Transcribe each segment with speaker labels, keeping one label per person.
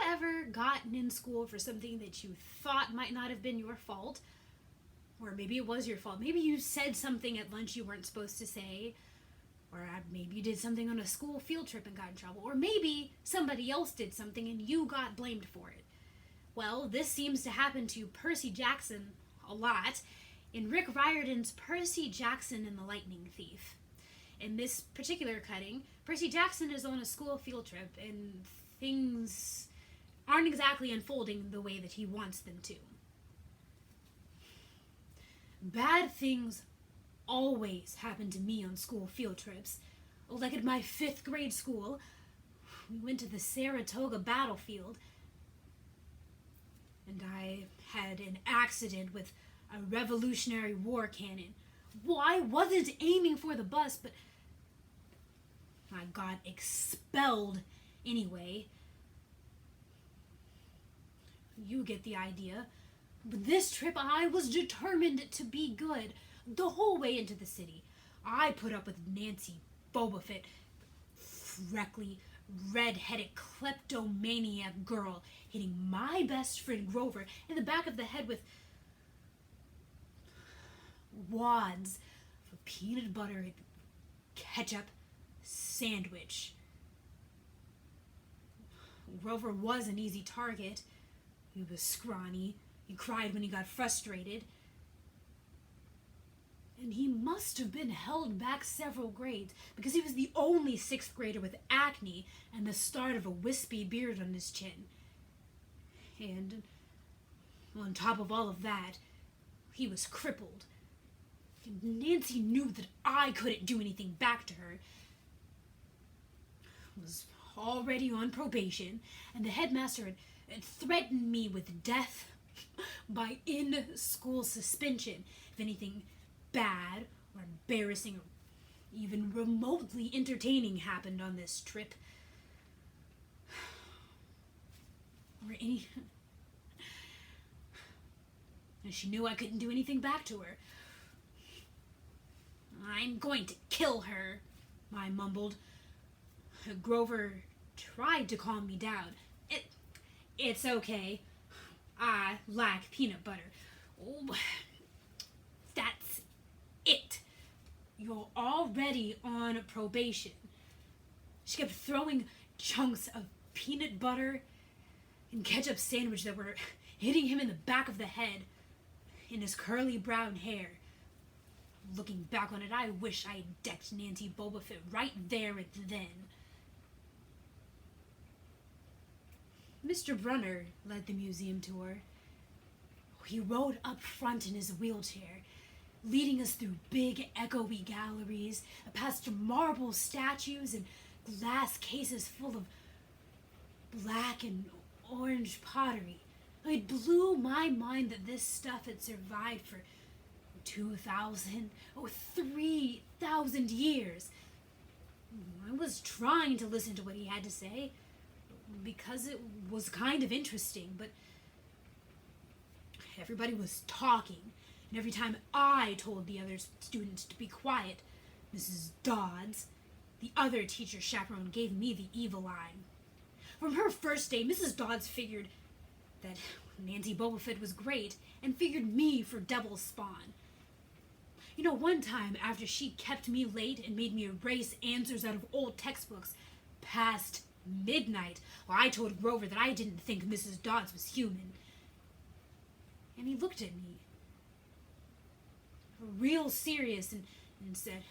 Speaker 1: ever gotten in school for something that you thought might not have been your fault? Or maybe it was your fault. Maybe you said something at lunch you weren't supposed to say. Or maybe you did something on a school field trip and got in trouble. Or maybe somebody else did something and you got blamed for it. Well, this seems to happen to Percy Jackson a lot in Rick Riordan's Percy Jackson and the Lightning Thief. In this particular cutting, Percy Jackson is on a school field trip and things aren't exactly unfolding the way that he wants them to. Bad things always happen to me on school field trips. Like at my 5th grade school, we went to the Saratoga battlefield, and I had an accident with a Revolutionary War cannon. Well, I wasn't aiming for the bus, but I got expelled anyway. You get the idea. But this trip, I was determined to be good the whole way into the city. I put up with Nancy Bobofit, freckly, red-headed kleptomaniac girl, hitting my best friend Grover in the back of the head with wads of a peanut butter and ketchup sandwich. Grover was an easy target. He was scrawny. He cried when he got frustrated. And he must have been held back several grades because he was the only 6th grader with acne and the start of a wispy beard on his chin. And on top of all of that, he was crippled. And Nancy knew that I couldn't do anything back to her. I was already on probation, and the headmaster had threatened me with death by in-school suspension if anything bad or embarrassing or even remotely entertaining happened on this trip. Or any... And she knew I couldn't do anything back to her. "I'm going to kill her," I mumbled. Grover tried to calm me down. It's okay. I like peanut butter. Oh, that's it. You're already on probation. She kept throwing chunks of peanut butter and ketchup sandwich that were hitting him in the back of the head, in his curly brown hair. Looking back on it, I wish I had decked Nancy Bobofit right there and then. Mr. Brunner led the museum tour. He rode up front in his wheelchair, leading us through big, echoey galleries, past marble statues and glass cases full of black and orange pottery. It blew my mind that this stuff had survived for 2,000 or 3,000 years. I was trying to listen to what he had to say because it was kind of interesting, but everybody was talking, and every time I told the other students to be quiet, Mrs. Dodds, the other teacher chaperone, gave me the evil eye. From her first day, Mrs. Dodds figured that Nancy Bobofit was great and figured me for double spawn. You know, one time after she kept me late and made me erase answers out of old textbooks past midnight, well, I told Grover that I didn't think Mrs. Dodds was human. And he looked at me, real serious, and said,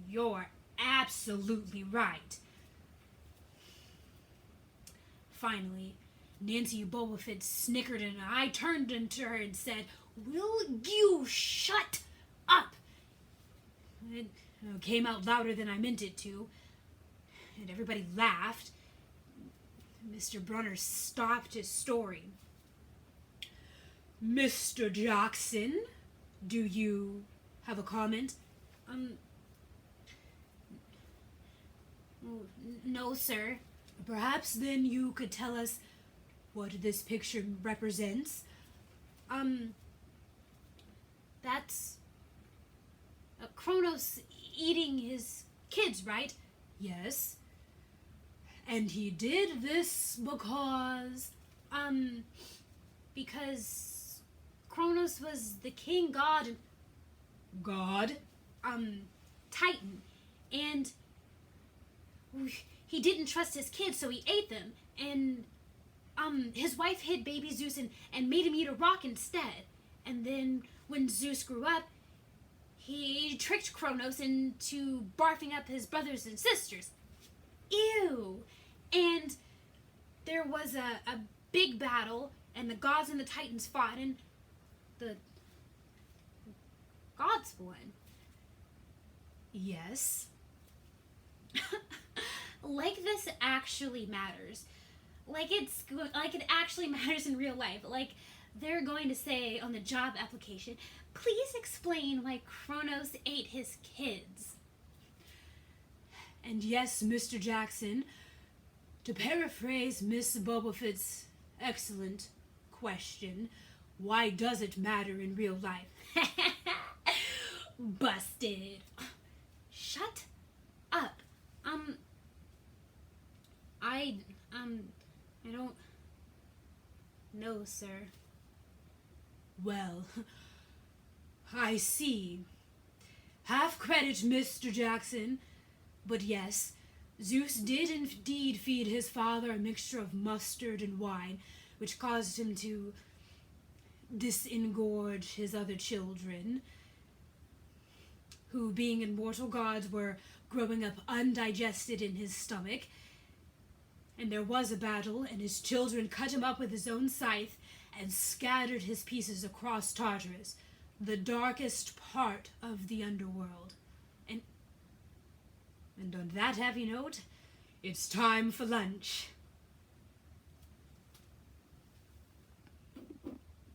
Speaker 1: "You're absolutely right." Finally, Nancy Bobofit snickered, and I turned to her and said, "Will you shut up?" It came out louder than I meant it to, and everybody laughed. Mr. Brunner stopped his story. "Mr. Jackson, do you have a comment?" No, sir." "Perhaps then you could tell us what this picture represents." That's Kronos eating his kids, right?" "Yes." And he did this because Kronos was the king god, Titan, and he didn't trust his kids, so he ate them, and his wife hid baby Zeus and made him eat a rock instead. And then when Zeus grew up, he tricked Kronos into barfing up his brothers and sisters. Ew! And there was a big battle, and the gods and the Titans fought, and the gods won. Yes. Like this actually matters. Like it actually matters in real life. Like they're going to say on the job application, please explain why Kronos ate his kids. And yes, Mr. Jackson, to paraphrase Miss Bobafitt's excellent question, why does it matter in real life? Busted. Shut up. I don't know, sir. Well, I see. Half credit, Mr. Jackson. But yes, Zeus did indeed feed his father a mixture of mustard and wine, which caused him to disengorge his other children, who, being immortal gods, were growing up undigested in his stomach. And there was a battle, and his children cut him up with his own scythe and scattered his pieces across Tartarus, the darkest part of the underworld. And on that happy note, it's time for lunch.